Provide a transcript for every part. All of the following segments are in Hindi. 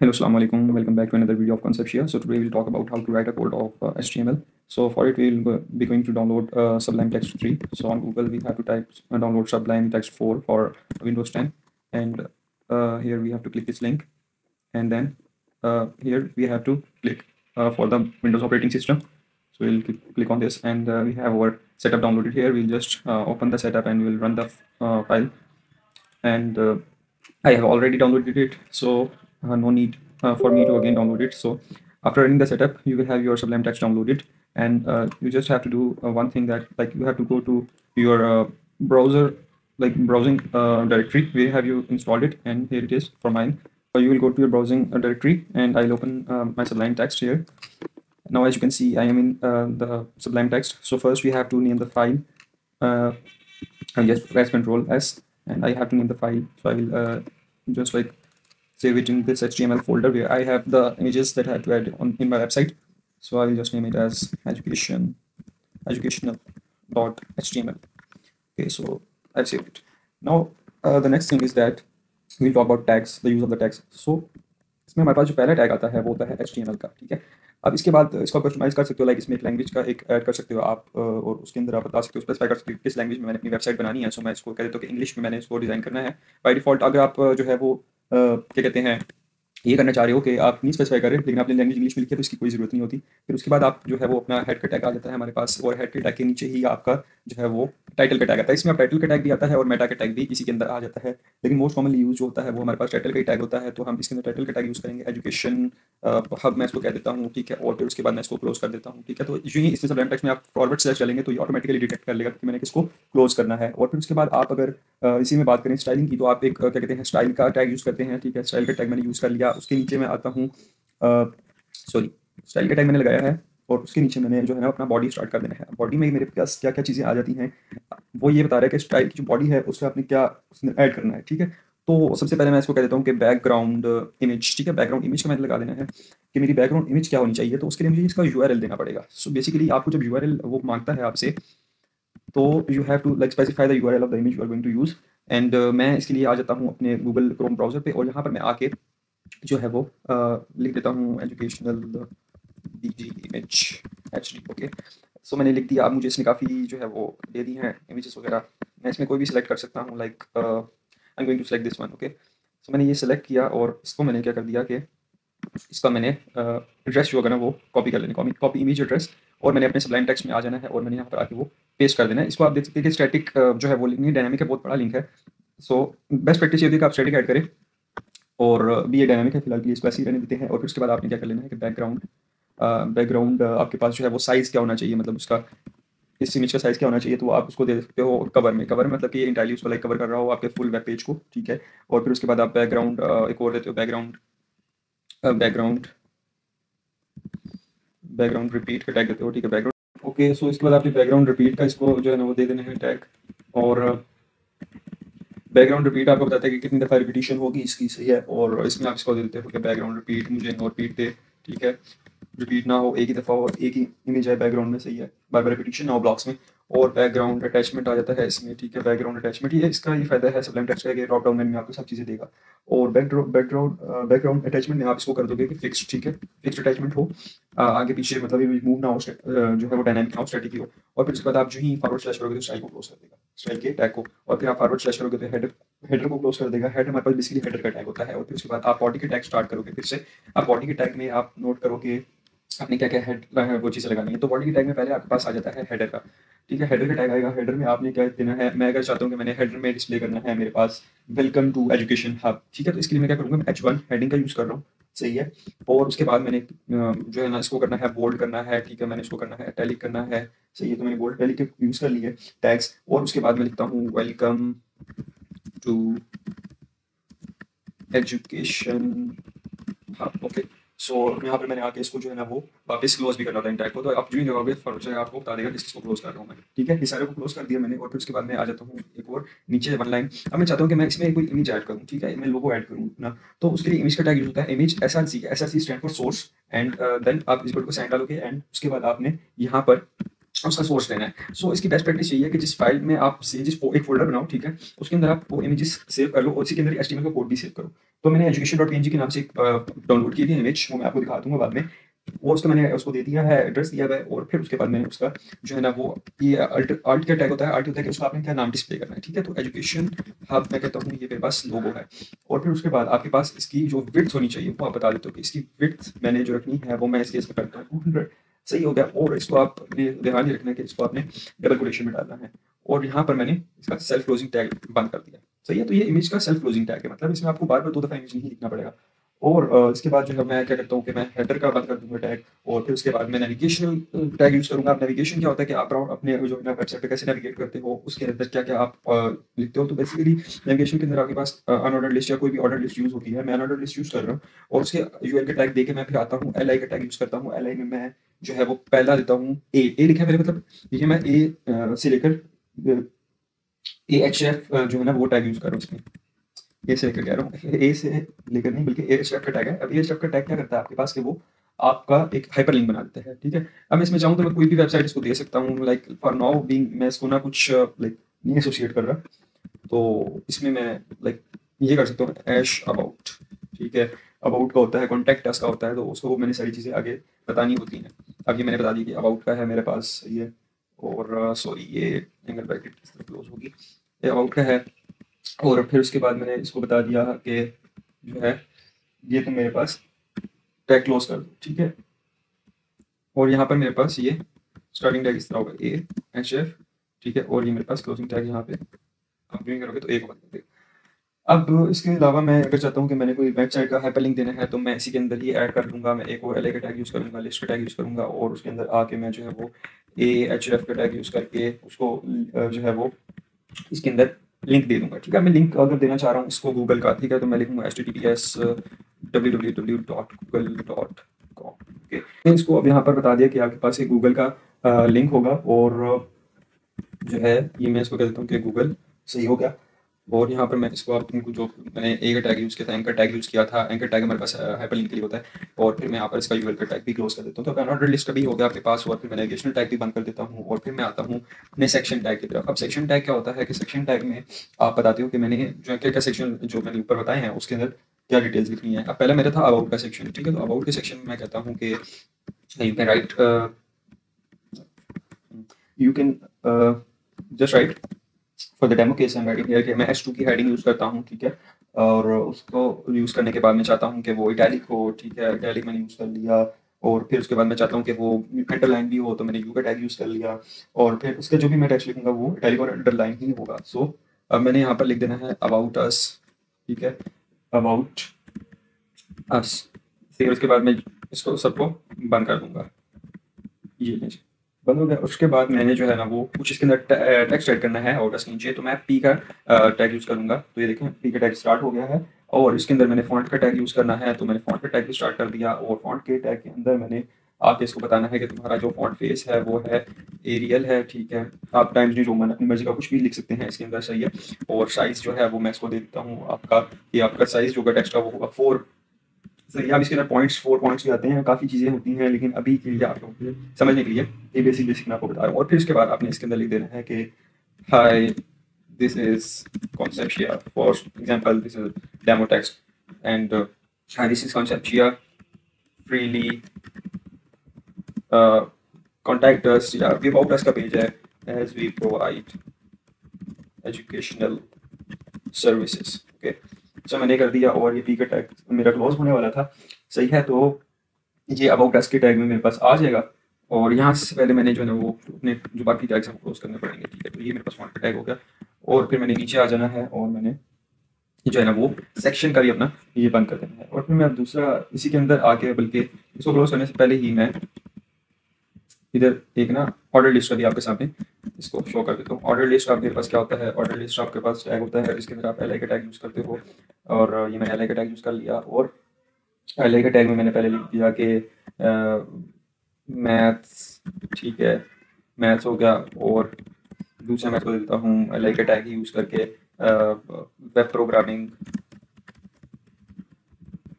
Hello, Assalamu alaikum. Welcome back to another video of Conceptia. So today we'll talk about how to write a code of HTML. So for it, we'll be going to download Sublime Text 3. So on Google, we have to type download Sublime Text 4 for Windows 10. And here we have to click this link. And then here we have to click for the Windows operating system. So we'll click on this, and we have our setup downloaded here. We'll just open the setup and we'll run the file. And I have already downloaded it, so no need for me to again download it. So after running the setup, you will have your Sublime Text downloaded, and you just have to do one thing, that like you have to go to your browser, like browsing directory where have you installed it, and here it is for mine. So you will go to your browsing directory, and I'll open my Sublime Text here. Now as you can see, I am in the Sublime Text. So first we have to name the file. I'll just press Ctrl S, and I have to name the file. So I will just like save it in this HTML folder where I have the images that I have to add on in my website. So I will just name it as educational.html. Okay, so I've saved it. Now the next thing is that we'll talk about tags, the use of the tags. So इसमें हमारे पास जो पहला टैग आता है वो होता है HTML का, ठीक है। अब इसके बाद इसको कस्टमाइज कर सकते हो, लाइक इसमें एक लैंग्वेज का एक ऐड कर सकते हो आप, और उसके अंदर आप बता सकते हो, स्पेसिफाई कर सकते हो किस लैंग्वेज में मैंने अपनी वेबसाइट बनानी है। सो मैं इसको कह देता हूँ कि इंग्लिश में मैंने इसको डिज़ाइन करना है। बाय डिफ़ॉल्ट अगर आप जो है वो क्या कहते हैं, ये करना चाह रहे हो कि आप नहीं स्पेसिफाई करें, लेकिन आपने लैंग्वेज इंग्लिश में लिखी है तो इसकी कोई ज़रूरत नहीं होती। फिर उसके बाद आप जो है वो अपना हेड का टैग आ जाता है हमारे पास, और हेड के टैग के नीचे ही आपका जो है वो टाइटल का टैग आता है। इसमें आप टाइटल का टैग भी आता है और मेटा का टैग भी इसी के अंदर आ जाता है, लेकिन मोस्ट कॉमनली यूज जो होता है वो हमारे पास टाइटल का ही टैग होता है। तो हम इसके अंदर टाइटल का टैग यूज़ करेंगे, एजुकेशन हब मैं इसको कह देता हूँ, ठीक है। और फिर उसके बाद मैं इसको क्लोज कर देता हूँ, ठीक है। तो यूँ ही इसमें Sublime टेक्स्ट में आप फॉरवर्ड स्लैश चलेंगे तो ये ऑटोमेटिकली डिटेक्ट कर लेगा कि मैंने किसको क्लोज करना है। और फिर उसके बाद आप अगर इसी में बात करें स्टाइलिंग की, तो आप एक क्या कहते हैं स्टाइल का टैग यूज़ करते हैं, ठीक है। स्टाइल का टैग मैंने यूज़ कर लिया, उसके नीचे मैं आता हूँ, सॉरी स्टाइल का टैग मैंने लगाया है, और उसके नीचे मैंने जो है ना अपना बॉडी स्टार्ट कर देना है। बॉडी में मेरे पास क्या क्या चीज़ें आ जाती हैं वो ये बता रहा है कि स्टाइल की जो बॉडी है उसमें आपने क्या उसमें ऐड करना है, ठीक है। तो सबसे पहले मैं इसको कह देता हूँ कि बैकग्राउंड इमेज, ठीक है। बैकग्राउंड इमेज का मैंने लगा देना है कि मेरी बैकग्राउंड इमेज क्या होनी चाहिए, तो उसके लिए मुझे इसका URL देना पड़ेगा। सो बेसिकली आपको जब URL वो मांगता है आपसे, तो you have to like specify the URL of the image you are going to use. And मैं इसके लिए आ जाता हूँ अपने गूगल क्रोम ब्राउज़र पे, और यहाँ पर मैं आके जो है वो लिख देता हूँ educational BG image HD, okay. So मैंने लिख दिया। अब मुझे इसने काफ़ी जो है वो दे दी हैं इमेजेस वगैरह, मैं इसमें कोई भी सिलेक्ट कर सकता हूँ, like I am going to select this one, okay. So मैंने ये सिलेक्ट किया, और इसको मैंने क्या कर दिया कि इसका मैंने एड्रेस जो होगा ना वो कॉपी कर लेना, कॉपी इमेज एड्रेस, और मैंने अपने Sublime टेक्स्ट में आ जाना है, और मैंने यहाँ पर आके वो पेस्ट कर देना है। इसको आप देख सकते हैं कि स्टैटिक जो है वो लिंक नहीं, डायनामिक है, बहुत बड़ा लिंक है। सो बेस्ट प्रैक्टिस ये होती है कि आप स्टैटिक ऐड करें, और भी ये डायनामिक है फिलहाल के लिए, इसको ऐसे ही रहने देते हैं। और फिर उसके बाद आपने क्या कर लेना है कि बैकग्राउंड आपके पास जो है वो साइज़ क्या होना चाहिए, मतलब उसका इस इमेज का साइज़ क्या होना चाहिए, तो आप उसको दे सकते हो कवर में। कवर मतलब कि ये इंटायरली उसको लाइक कवर कर रहा हो आपके फुल वेब पेज को, ठीक है। और फिर उसके बाद आप बैकग्राउंड एक और देते हो, बैकग्राउंड रिपीट का टैग देते हो, ठीक है। Background okay. सो इसके बाद आपने बैकग्राउंड रिपीट का इसको जो है ना वो दे देना है टैग, और बैकग्राउंड रिपीट आपको बताता है कि कितनी दफ़ा रिपीटिशन होगी इसकी, सही है। और इसमें आप इसको दे देते हो कि बैकग्राउंड रिपीट मुझे नो रिपीट दे, ठीक है। रिपीट ना हो, एक ही दफ़ा हो, एक ही इमेज है बैकग्राउंड में, सही है। बार बार रिपीटिशन ना हो ब्लॉक्स में। और बैकग्राउंड अटैचमेंट आ जाता है इसमें, ठीक है। बैकग्राउंड अटैचमेंट ये इसका ये फ़ायदा है Sublime टेक्स्ट का कि ड्रॉप डाउन मेन्यू में आपको सब चीज़ें देगा। और बैकग्राउंड अटैचमेंट में आप इसको कर दोगे कि फिक्स्ड, ठीक है। फिक्स्ड अटैचमेंट हो, आगे पीछे मतलब ये मूव ना हो, जो है वो डायनामिक ना हो, स्टैटिक ही हो। और फिर उसके बाद आप जो ही फॉरवर्ड स्लैश करोगे तो स्टाइल को क्लोज कर देगा, स्टाइल के टैग को। और फिर आप फॉरवर्ड स्लैश करोगे तो हेडर को क्लोज कर देगा। हेड हमारे पास बेसिकली हेडर का टैग होता है। और फिर उसके बाद आप बॉडी के टैग स्टार्ट करोगे, फिर से आप बॉडी के टैग में आप नोट करोगे आपने क्या क्या हेड वो चीज़ें लगानी है। तो बॉडी के टैग में पहले आपके पास आ जाता है हेडर का, ठीक है। हेडर का टैग आएगा, हेडर में आपने क्या देना है, मैं अगर चाहता हूँ कि मैंने हेडर में डिस्प्ले करना है मेरे पास वेलकम टू एजुकेशन हब, ठीक है। तो इसके लिए मैं क्या करूँगा, मैं H1 हेडिंग का यूज़ कर रहा हूँ, सही है। और उसके बाद मैंने जो है ना इसको करना है बोल्ड करना है, ठीक है। मैंने इसको करना है इटैलिक करना है, सही है। तो मैंने बोल्ड इटैलिक यूज़ कर लिए टैग्स। और उसके बाद मैं लिखता हूँ welcome to education hub, okay. So यहाँ पर मैंने आके इसको जो है ना वो वापस क्लोज भी करना होता है टैग को। तो आप जो ही लगाओगे फॉरवर्ड से आपको बता देगा किसको क्लोज कर रहा हूँ मैं, ठीक है। ये सारे को क्लोज कर दिया मैंने। और फिर उसके बाद मैं आ जाता हूँ एक और नीचे वन लाइन। अब मैं चाहता हूँ कि मैं इसमें कोई इमेज ऐड करूँ, ठीक है। मैं लोगो ऐड करूँ ना, तो उसके लिए इमेज का टैग यूज होता है image SRC। SRC stand for source, and then आप इस वर्ड को साइन डालोगे, एंड उसके बाद आपने यहाँ पर उसका सोर्स लेना है। सो इसकी बेस्ट प्रैक्टिस यही है कि जिस फाइल में आप एक फ़ोल्डर बनाओ, ठीक है? उसके अंदर आप वो इमेजेस सेव कर लो और उसी के अंदर एचटीएमएल का कोड भी सेव करो। तो मैंने education.png के नाम से एक डाउनलोड की थी इमेज, वो मैं आपको दिखा दूँगा बाद में। वो उसका मैंने उसको दे दिया है, एड्रेस दिया हुआ है और फिर उसके बाद मैंने उसका जो है ना वो ये अल्ट क्या टैग होता है, अल्ट होता है कि उसका आपने क्या नाम डिस्प्ले करना है, ठीक है? तो एजुकेशन हब मैं कहता हूँ ये मेरे पास लोगो है और फिर उसके बाद आपके पास इसकी जो विड्थ होनी चाहिए वो आप बता देते हो कि इसकी विड्थ मैंने जो रखनी है वो मैं इस केस में करता हूँ 200। सही हो गया। और इसको आपने ध्यान ही रखना है कि इसको आपने डबल कोटेशन में डालना है और यहाँ पर मैंने इसका सेल्फ क्लोजिंग टैग बंद कर दिया। सही है। तो ये इमेज का सेल्फ क्लोजिंग टैग है, मतलब इसमें आपको बार बार 2 दफ़ा इमेज नहीं लिखना पड़ेगा। और इसके बाद जो है मैं क्या करता हूँ कि मैं हेडर का बंद कर दूंगा टैग और फिर उसके बाद मैं नेविगेशनल टैग यूज़ करूंगा। अब नेविगेशन क्या होता है कि आप अपने जो है ना वेबसाइट पे कैसे नेविगेट करते हो, उसके अंदर क्या क्या आप लिखते हो। तो बेसिकली नेविगेशन के अंदर आपके पास अनऑर्डर्ड लिस्ट या कोई भी ऑर्डर लिस्ट यूज़ होती है। मैं अनऑर्डर्ड लिस्ट यूज़ कर रहा हूँ और उसके यूआरएल का टैग देके मैं फिर आता हूँ एल आई का टैग यूज़ करता हूँ। एल आई में मैं जो है वो पहला देता हूँ ए लिखा है मेरे, मतलब ये मैं ए से लेकर ए एच एफ जो है ना वो टैग यूज़ कर रहा हूँ इसमें। ए से लेकर कह रहा हूँ, ए से लेकर नहीं बल्कि एचएफ का टैग है। अब एचएफ का टैग क्या करता है आपके पास कि वो आपका एक हाइपरलिंक बना देता है, ठीक है? अब मैं इसमें चाहूँ तो मैं कोई भी वेबसाइट इसको दे सकता हूँ, लाइक फॉर नाउ बीइंग मैं इसको ना कुछ लाइक नहीं एसोसिएट कर रहा, तो इसमें मैं लाइक ये कर सकता हूँ ऐश अबाउट, ठीक है? अबाउट का होता है, कॉन्टैक्ट अस का होता है, तो उसको मैंने सारी चीज़ें आगे बतानी होती हैं। अब ये मैंने बता दी कि अबाउट का है मेरे पास ये, और सॉरी ये एंगल ब्रैकेट इस तरह क्लोज होगी, ये अबाउट का है। और फिर उसके बाद मैंने इसको बता दिया कि जो है ये तो मेरे पास टैग क्लोज कर दो, ठीक है? और यहाँ पर मेरे पास ये स्टार्टिंग टैग इस तरह होगा ए एच एफ, ठीक है? और ये मेरे पास क्लोजिंग टैग यहाँ पे आप ड्राइंग करोगे तो एक बन देगा। अब इसके अलावा मैं अगर चाहता हूँ कि मैंने कोई वेबसाइट का हाइपरलिंक देना है तो मैं इसी के अंदर ही ऐड कर दूंगा। मैं एक और एल का टैग यूज़ करूँगा, लिस्ट का टैग यूज़ करूँगा और उसके अंदर आके मैं जो है वो ए एच एफ का टैग यूज़ करके उसको जो है वो इसके अंदर लिंक दे दूंगा, ठीक है? मैं लिंक अगर देना चाह रहा हूँ इसको गूगल का, ठीक है? तो मैं लिखूंगा https://www.google.com, ओके? इसको अब यहाँ पर बता दिया कि आपके पास एक गूगल का लिंक होगा और जो है ये मैं इसको कह देता हूँ कि गूगल सही हो गया। और यहाँ पर मैं इसको आप तुमको जो मैंने ए का टैग यूज़ किया था, एंकर टैग यूज़ किया था, एंकर टैग हमारे पास हाइपरलिंक के लिए होता है। और फिर मैं यहाँ पर इसका यूआरएल का टैग भी क्लोज कर देता हूँ। तो अनऑर्डर लिस्ट का भी हो गया आपके पास और फिर मैं नेविगेशनल टैग भी बंद कर देता हूँ और फिर मैं आता हूँ अपने सेक्शन टैग की तरफ। अब सेक्शन टैग क्या होता है कि सेक्शन टैग में आप बताते हो कि मैंने जो क्या क्या सेक्शन जो मैंने ऊपर बताए हैं उसके अंदर क्या डिटेल्स लिखनी है। अब पहला मेरा था अबाउट का सेक्शन, ठीक है? तो अबाउट के सेक्शन में मैं कहता हूँ कि you can write you can just right for the demo case I am writing here कि मैं H2 की हेडिंग यूज़ करता हूँ, ठीक है? और उसको यूज़ करने के बाद मैं चाहता हूँ कि वो इटैलिक हो, ठीक है? इटैलिक मैंने यूज़ कर लिया और फिर उसके बाद मैं चाहता हूँ कि वो अंडरलाइन भी हो, तो मैंने यू का टैग यूज़ कर लिया और फिर उसका जो भी मैं टेक्स्ट लिखूँगा वो इटैलिक और अंडरलाइन ही होगा। सो अब मैंने यहाँ पर लिख देना है अबाउट अस, ठीक है? About us. फिर उसके बाद मैं इसको सबको बंद कर दूँगा। ये लीजिए बंद हो गया। उसके बाद मैंने जो है ना वो कुछ इसके अंदर टेक्स्ट ऐड करना है और इसके नीचे, तो मैं पी का टैग यूज़ करूँगा। तो ये देखें पी का टैग स्टार्ट हो गया है और इसके अंदर मैंने फॉन्ट का टैग यूज़ करना है, तो मैंने फॉन्ट का टैग भी स्टार्ट कर दिया और फॉन्ट के टैग के अंदर मैंने आके इसको बताना है कि तुम्हारा जो फॉन्ट फेस है वो है एरियल है, ठीक है? आप टाइम्स न्यू रोमन अपनी मर्जी का कुछ भी लिख सकते हैं इसके अंदर, सही है? और साइज़ जो है वो मैं इसको दे देता हूँ आपका, ये आपका साइज़ जो होगा टेक्स्ट का वो होगा 4। सही। अब इसके अंदर पॉइंट्स 4 पॉइंट्स भी आते हैं, काफ़ी चीज़ें होती हैं, लेकिन अभी के लिए आप लोगों के समझने के लिए ये बेसिक मैं आपको बता रहा हूँ। और फिर उसके बाद आपने इसके अंदर लिख देना है कि hi this is Conceptia, for example this is demo text and hi this is Conceptia, freely contact us, या अबाउट अस का पेज है, as we provide educational services, okay? So मैंने कर दिया और ये पी का टैग मेरा क्लोज होने वाला था, सही है? तो ये अबाउट अस के टैग में मेरे पास आ जाएगा और यहाँ से पहले मैंने जो है ना वो अपने जो बाकी टैग्स हैं क्लोज करने पड़ेंगे, ठीक है? तो ये मेरे पास फॉन्ट का टैग हो गया और फिर मैंने नीचे आ जाना है और मैंने जो है ना वो सेक्शन का भी अपना ये बंद कर देना है। और फिर मैं अब दूसरा इसी के अंदर आके, बल्कि इसको क्लोज करने से पहले ही मैं इधर एक ना ऑर्डर लिस्ट का भी आपके सामने इसको शो कर देता हूँ। ऑर्डर लिस्ट आपके पास क्या होता है? ऑर्डर लिस्ट आपके पास टैग होता है जिसके अंदर आप एल आई का टैग यूज़ करते हो और ये मैं एल आई का टैग यूज़ कर लिया और एल आई का टैग में मैंने पहले लिख दिया कि मैथ्स, ठीक है? मैथ्स हो गया और दूसरा मैं इसको देता हूँ एल आई का टैग ही यूज़ करके वेब प्रोग्रामिंग,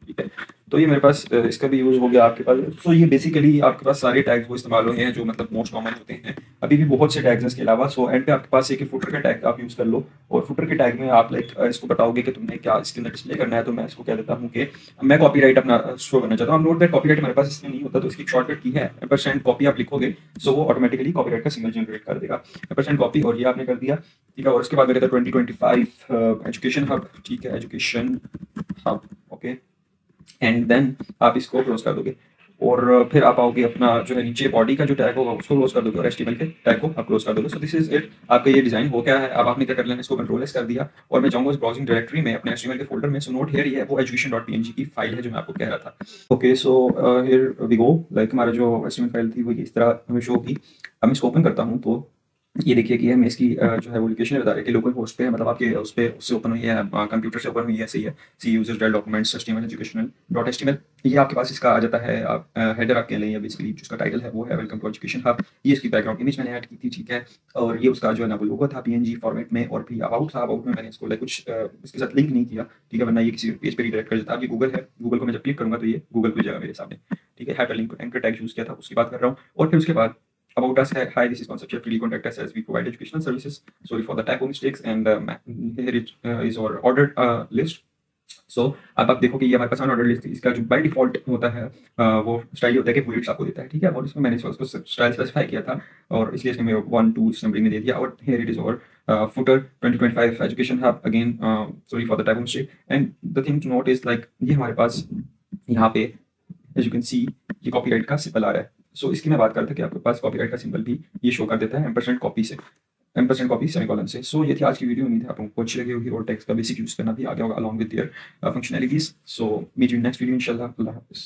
ठीक है? तो ये मेरे पास इसका भी यूज़ हो गया आपके पास। तो ये बेसिकली आपके पास सारे टैग्स वो इस्तेमाल हुए हैं जो मतलब मोस्ट कॉमन होते हैं। अभी भी बहुत से टैग्स हैं इसके अलावा। सो एंड पे आपके पास एक फुटर का टैग आप यूज़ कर लो, और फुटर के टैग में आप लाइक इसको बताओगे कि तुमने क्या इसके अंदर डिस्प्ले करना है। तो मैं इसको कह देता हूँ कि मैं कॉपीराइट अपना शो करना चाहता हूँ। नोट दैट कॉपीराइट हमारे पास इसमें नहीं होता, तो इसकी शॉर्टकट की है % कॉपी आप लिखोगे, सो वो ऑटोमेटिकली कॉपीराइट का सिग्नल जनरेट कर देगा। % कॉपी, और ये आपने कर दिया, ठीक है। और उसके बाद मेरे 2025 एजुकेशन हब, ठीक है, education hub, okay. And then आप इसको क्लोज कर दोगे, और फिर आप आओगे अपना जो है नीचे बॉडी का जो टैग होगा उसको क्लोज कर दोगे, और HTML के टैग को आप क्लोज कर दोगे। सो दिस इज इट, आपका ये डिजाइन हो गया है। अब आपने क्या कर लेना, इसको कंट्रोल एस कर दिया, और मैं जाऊंगा उस ब्राउजिंग डायरेक्टरी में अपने HTML के फोल्डर में। सो नोट हियर, ये वो education.png की फाइल है जो मैं आपको कह रहा था। Okay, so here we go, like हमारा जो HTML फाइल थी वो इस तरह हमें शो की। अब मैं इसको ओपन करता हूँ, तो ये देखिए कि हमें इसकी जो है वो लोकेशन बता रही है कि लोकल होस्ट पे है, मतलब आपके उस पे उससे ओपन हुई है, कंप्यूटर से ओपन हुई है, सही है। C users Dell documents HTML educational dot HTML, ये आपके पास इसका आ जाता है। आप हेडर आप कह लें, या बेसिकली जिसका टाइटल है वो है वेलकम टू एजुकेशन हब। ये इसकी बैकग्राउंड इमेज मैंने ऐड की थी, ठीक है। और ये उसका जो है ना वो लोगो था PNG फॉर्मेट में, और भी अबाउट था, अबाउट में मैंने इसको लाइक कुछ इसके साथ लिंक नहीं किया, ठीक है, वरना ये किसी पेज पे रिडायरेक्ट कर देता। अब ये गूगल है, गूगल को मैं जब क्लिक करूंगा तो ये गूगल खुल जाएगा मेरे सामने, ठीक है। Have link anchor tag use किया था, उसकी बात कर रहा हूँ। और फिर उसके बाद about us, hi, this is Conceptual, please contact us as we provide educational services. Sorry for the typo mistakes, and here it is our ordered list. So अब आप देखो कि ये हमारे पास ऑर्डर लिस्ट, इसका जो बाय डिफॉल्ट होता है वो स्टाइल होता है कि बुलेट्स आपको देता है, ठीक है। और इसमें मैंने उसको स्टाइल स्पेसिफाई किया था, और इसलिए इसमें 1 2 इस नंबरिंग में दे दिया। और हियर इट इज और footer 2025 education hub, again sorry for the type mistake. And the thing to note is like ये हमारे पास यहाँ पे एज यू कैन सी ये कॉपीराइट का सिंबल आ रहा है। सो इसकी मैं बात करता कि आपके पास कॉपीराइट का सिंबल भी ये शो कर देता है % कॉपी से, % कॉपी सेमीकोलन से। सो ये थी आज की वीडियो, उम्मीद है आप लोगों को अच्छी लगी होगी, और टेक्स्ट का बेसिक यूज करना भी आ गया होगा along with their functionalities. So meet you next video इंशाल्लाह। अल्लाह हाफिज़।